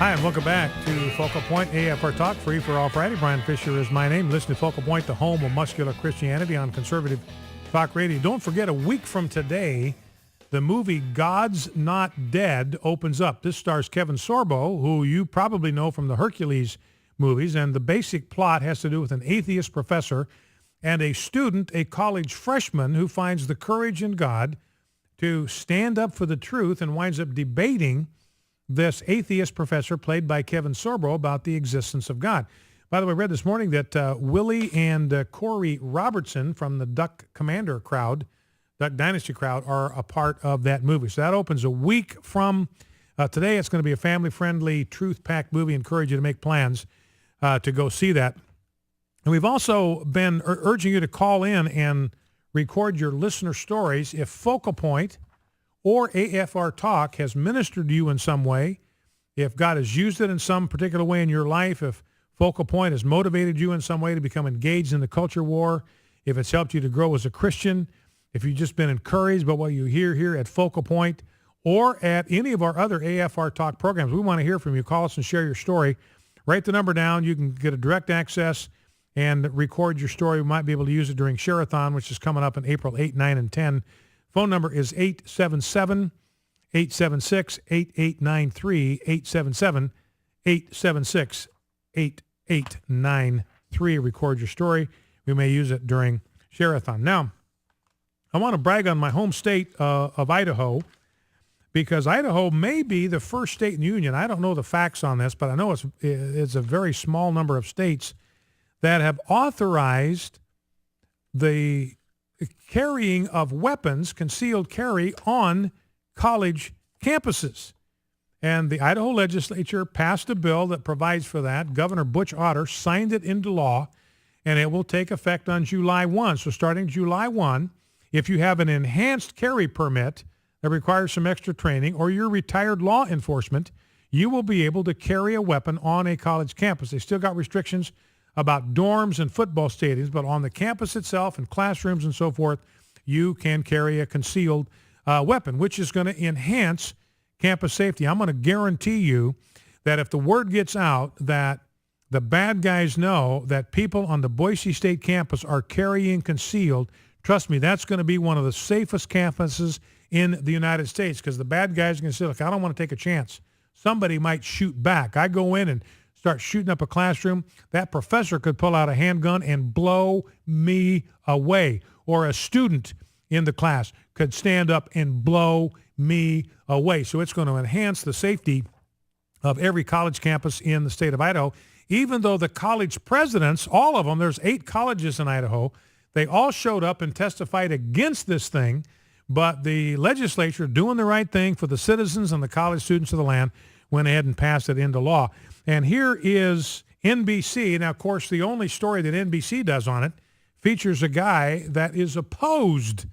Hi, and welcome back to Focal Point, AFR Talk, free for all Friday. Brian Fisher is my name. Listen to Focal Point, the home of muscular Christianity on Conservative Talk Radio. Don't forget, a week from today, the movie God's Not Dead opens up. This stars Kevin Sorbo, who you probably know from the Hercules movies, and the basic plot has to do with an atheist professor and a student, a college freshman, who finds the courage in God to stand up for the truth and winds up debating this atheist professor, played by Kevin Sorbo, about the existence of God. By the way, I read this morning that Willie and Corey Robertson from the Duck Commander crowd, Duck Dynasty crowd, are a part of that movie. So that opens a week from today. It's going to be a family-friendly, truth-packed movie. Encourage you to make plans to go see that. And we've also been urging you to call in and record your listener stories if Focal Point or AFR Talk has ministered to you in some way, if God has used it in some particular way in your life, if Focal Point has motivated you in some way to become engaged in the culture war, if it's helped you to grow as a Christian, if you've just been encouraged by what you hear here at Focal Point or at any of our other AFR Talk programs, we want to hear from you. Call us and share your story. Write the number down. You can get a direct access and record your story. We might be able to use it during Share-a-thon, which is coming up in April 8, 9, and 10. Phone number is 877-876-8893, 877-876-8893. Record your story. We may use it during Share-a-thon. Now, I want to brag on my home state of Idaho, because Idaho may be the first state in the union. I don't know the facts on this, but I know it's a very small number of states that have authorized the carrying of weapons, concealed carry, on college campuses. And the Idaho legislature passed a bill that provides for that. Governor Butch Otter signed it into law, and it will take effect on July 1. So starting July 1, if you have an enhanced carry permit that requires some extra training, or you're retired law enforcement, you will be able to carry a weapon on a college campus. They still got restrictions about dorms and football stadiums, but on the campus itself and classrooms and so forth, you can carry a concealed weapon, which is going to enhance campus safety. I'm going to guarantee you that if the word gets out that the bad guys know that people on the Boise State campus are carrying concealed, trust me, that's going to be one of the safest campuses in the United States, because the bad guys are going to say, look, I don't want to take a chance. Somebody might shoot back. I go in and start shooting up a classroom, that professor could pull out a handgun and blow me away. Or a student in the class could stand up and blow me away. So it's going to enhance the safety of every college campus in the state of Idaho, even though the college presidents, all of them, there's 8 colleges in Idaho, they all showed up and testified against this thing, but the legislature, doing the right thing for the citizens and the college students of the land, went ahead and passed it into law. And here is NBC. Now, of course, the only story that NBC does on it features a guy that is opposed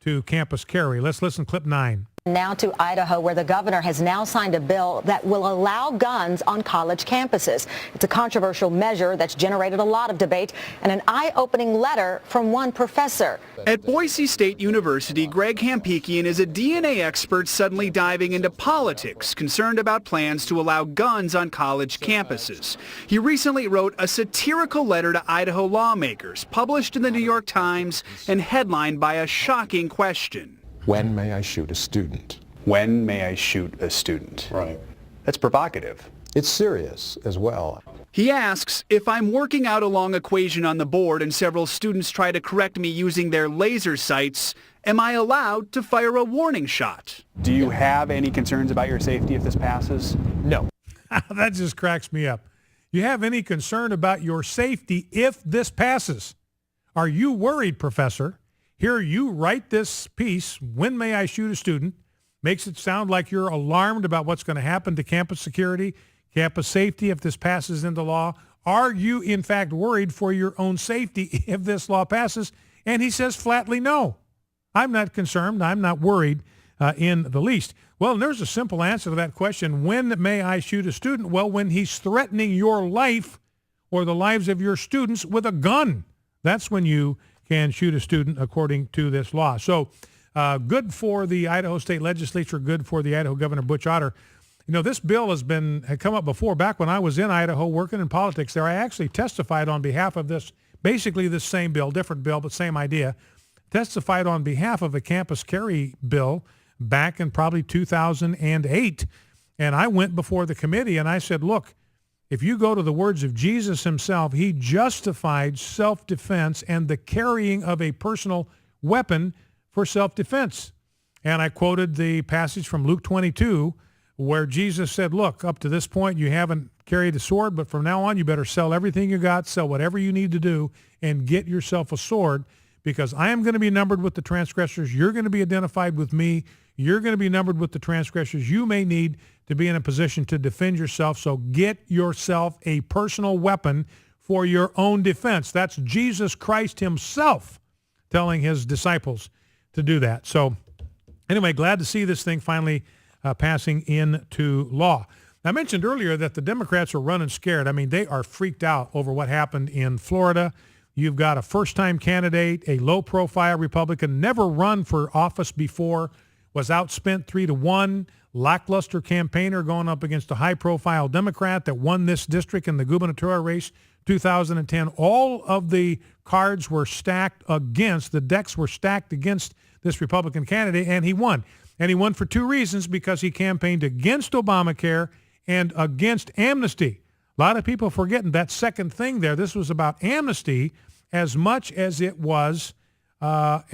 to campus carry. Let's listen, clip 9. Now to Idaho, where the governor has now signed a bill that will allow guns on college campuses. It's a controversial measure that's generated a lot of debate and an eye-opening letter from one professor. At Boise State University, Greg Hampikian is a DNA expert suddenly diving into politics, concerned about plans to allow guns on college campuses. He recently wrote a satirical letter to Idaho lawmakers, published in the New York Times and headlined by a shocking question. When may I shoot a student? When may I shoot a student? Right. That's provocative. It's serious as well. He asks, if I'm working out a long equation on the board and several students try to correct me using their laser sights, am I allowed to fire a warning shot? Do you have any concerns about your safety if this passes? No. That just cracks me up. You have any concern about your safety if this passes? Are you worried, Professor? Here you write this piece, when may I shoot a student, makes it sound like you're alarmed about what's going to happen to campus security, campus safety if this passes into law. Are you, in fact, worried for your own safety if this law passes? And he says flatly, no. I'm not concerned. I'm not worried in the least. Well, and there's a simple answer to that question. When may I shoot a student? Well, when he's threatening your life or the lives of your students with a gun. That's when you can shoot a student according to this law. So good for the Idaho State Legislature, good for the Idaho Governor Butch Otter. This bill had come up before. Back when I was in Idaho working in politics there, I actually testified on behalf of this, basically this same bill, different bill, but same idea. Testified on behalf of a campus carry bill back in probably 2008. And I went before the committee and I said, look, if you go to the words of Jesus himself, he justified self-defense and the carrying of a personal weapon for self-defense. And I quoted the passage from Luke 22 where Jesus said, look, up to this point you haven't carried a sword, but from now on you better sell everything you got, sell whatever you need to do, and get yourself a sword, because I am going to be numbered with the transgressors. You're going to be identified with me. You're going to be numbered with the transgressors. You may need to be in a position to defend yourself, so get yourself a personal weapon for your own defense. That's Jesus Christ himself telling his disciples to do that. So anyway, glad to see this thing finally passing into law. I mentioned earlier that the Democrats are running scared. I mean, they are freaked out over what happened in Florida. You've got a first-time candidate, a low-profile Republican, never run for office before, was outspent 3-1, lackluster campaigner going up against a high-profile Democrat that won this district in the gubernatorial race 2010. All of the cards were stacked against, the decks were stacked against this Republican candidate, and he won. And he won for two reasons, because he campaigned against Obamacare and against amnesty. A lot of people forgetting that second thing there. This was about amnesty as much as it was about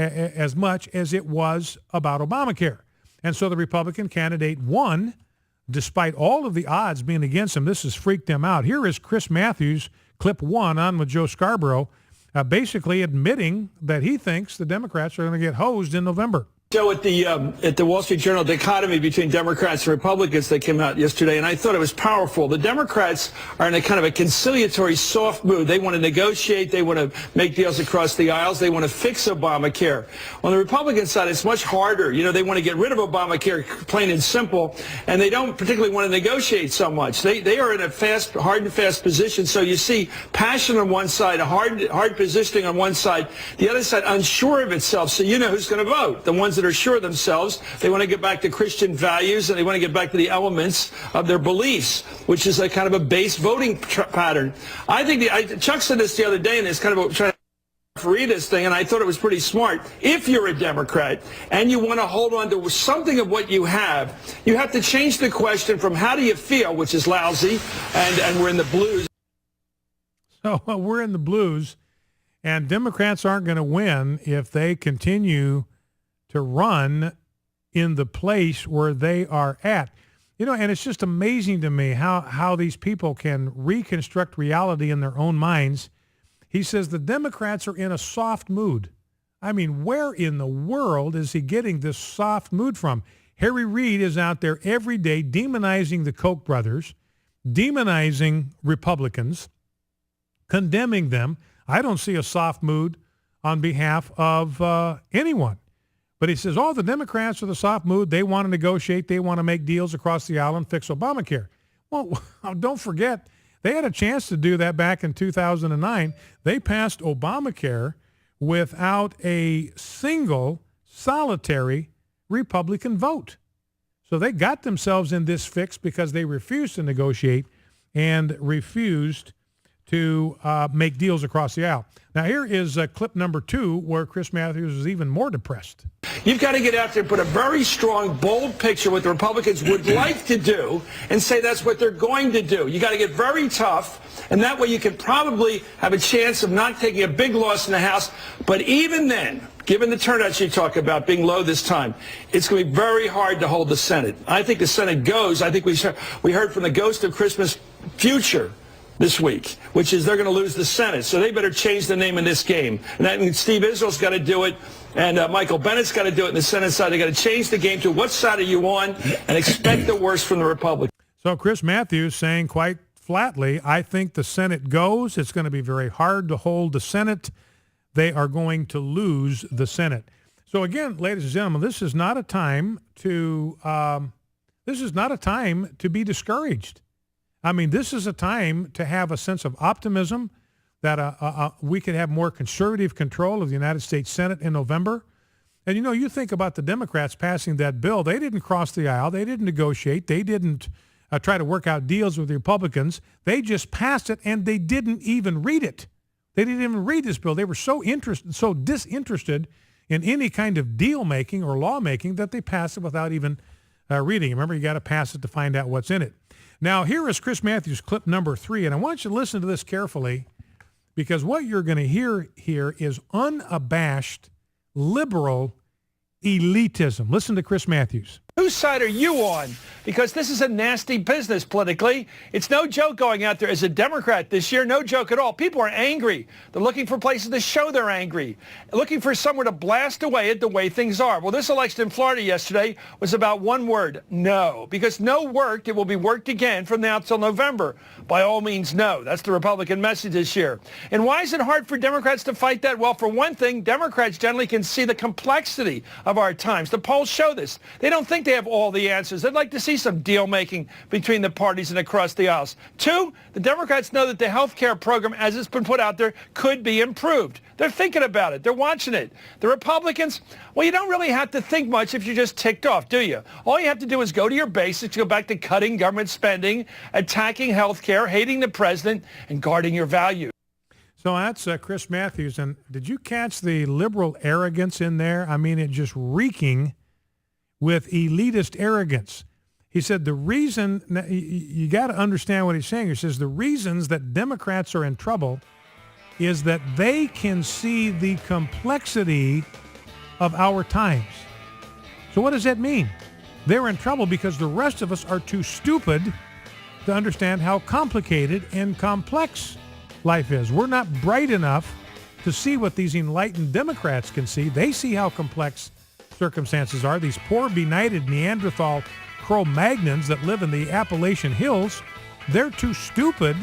Obamacare. And so the Republican candidate won despite all of the odds being against him. This has freaked them out. Here is Chris Matthews, clip 1 on with Joe Scarborough, basically admitting that he thinks the Democrats are going to get hosed in November. So at the Wall Street Journal dichotomy between Democrats and Republicans that came out yesterday, and I thought it was powerful. The Democrats are in a kind of a conciliatory, soft mood. They want to negotiate. They want to make deals across the aisles. They want to fix Obamacare. On the Republican side, it's much harder. They want to get rid of Obamacare, plain and simple, and they don't particularly want to negotiate so much. They are in a hard and fast position. So you see passion on one side, a hard positioning on one side, the other side unsure of itself. So you know who's going to vote. The ones that are sure of themselves, they want to get back to Christian values, and they want to get back to the elements of their beliefs, which is a kind of a base voting pattern. I think Chuck said this the other day, and it's kind of trying to read this thing, and I thought it was pretty smart. If you're a Democrat and you want to hold on to something of what you have to change the question from how do you feel, which is lousy, and we're in the blues. So we're in the blues, and Democrats aren't going to win if they continue to run in the place where they are at. And it's just amazing to me how these people can reconstruct reality in their own minds. He says the Democrats are in a soft mood. I mean, where in the world is he getting this soft mood from? Harry Reid is out there every day demonizing the Koch brothers, demonizing Republicans, condemning them. I don't see a soft mood on behalf of anyone. But he says, the Democrats are the soft mood. They want to negotiate. They want to make deals across the aisle and fix Obamacare. Well, don't forget, they had a chance to do that back in 2009. They passed Obamacare without a single solitary Republican vote. So they got themselves in this fix because they refused to negotiate and refused to make deals across the aisle. Now, here is clip number 2 where Chris Matthews is even more depressed. You've got to get out there and put a very strong, bold picture what the Republicans would like to do and say that's what they're going to do. You got to get very tough, and that way you can probably have a chance of not taking a big loss in the House. But even then, given the turnout you talk about being low this time, it's going to be very hard to hold the Senate. I think the Senate goes. I think we heard from the ghost of Christmas future this week, which is they're going to lose the Senate. So they better change the name in this game. And that means Steve Israel's got to do it, and Michael Bennett's got to do it in the Senate side. They got to change the game to what side are you on, and expect the worst from the Republicans. So Chris Matthews saying quite flatly, I think the Senate goes. It's going to be very hard to hold the Senate. They are going to lose the Senate. So again, ladies and gentlemen, this is not a time to be discouraged. I mean, this is a time to have a sense of optimism that we could have more conservative control of the United States Senate in November. And, you think about the Democrats passing that bill. They didn't cross the aisle. They didn't negotiate. They didn't try to work out deals with the Republicans. They just passed it, and they didn't even read it. They didn't even read this bill. They were so disinterested in any kind of deal-making or law-making that they passed it without even reading. Remember, you got to pass it to find out what's in it. Now, here is Chris Matthews clip number 3, and I want you to listen to this carefully because what you're going to hear here is unabashed liberal elitism. Listen to Chris Matthews. Whose side are you on? Because this is a nasty business politically. It's no joke going out there as a Democrat this year. No joke at all. People are angry. They're looking for places to show they're angry, looking for somewhere to blast away at the way things are. Well, this election in Florida yesterday was about one word, no. Because no worked, it will be worked again from now till November. By all means, no. That's the Republican message this year. And why is it hard for Democrats to fight that? Well, for one thing, Democrats generally can see the complexity of our times. The polls show this. They don't think they have all the answers. They'd like to see some deal-making between the parties and across the aisles. 2, the Democrats know that the health care program, as it's been put out there, could be improved. They're thinking about it. They're watching it. The Republicans, well, you don't really have to think much if you're just ticked off, do you? All you have to do is go to your basics, go back to cutting government spending, attacking health care, hating the president, and guarding your values. So that's Chris Matthews. And did you catch the liberal arrogance in there? I mean, it just reeking with elitist arrogance. He said the reason, you got to understand what he's saying. He says the reasons that Democrats are in trouble is that they can see the complexity of our times. So what does that mean? They're in trouble because the rest of us are too stupid to understand how complicated and complex life is. We're not bright enough to see what these enlightened Democrats can see. They see how complex circumstances are. These poor, benighted Neanderthal Cro-Magnons that live in the Appalachian Hills, they're too stupid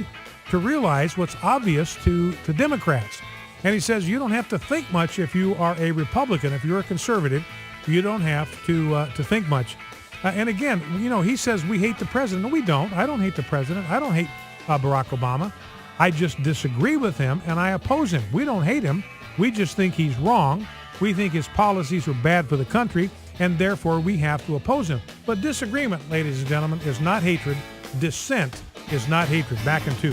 to realize what's obvious to Democrats. And he says you don't have to think much if you are a Republican. If you're a conservative, you don't have to think much. And again, he says we hate the president. No, we don't. I don't hate the president. I don't hate Barack Obama. I just disagree with him and I oppose him. We don't hate him. We just think he's wrong. We think his policies are bad for the country, and therefore we have to oppose him. But disagreement, ladies and gentlemen, is not hatred. Dissent is not hatred. Back in 2.